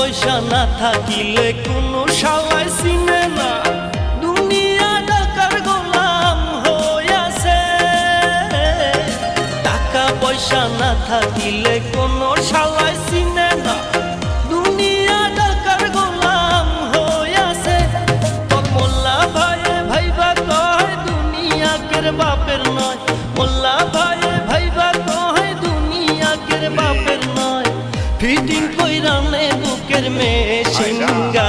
পয়সা না থাকিলে কোনো শালায় চিনে না, দুনিয়া টাকার গোলাম হইয়াছে। টাকা পয়সা না থাকিলে কোনো শালায় চিনে না, দুনিয়া টাকার গোলাম হইয়াছে। তোর মোল্লা ভাইয়ে ভাইবা কয় দুনিয়া কের বাপের নয়, মোল্লা ভাইয়ে ভাইবা কয় দুনিয়া কের বাপের নয়। ফিটিং কইরা নে বুকের মেশিন গান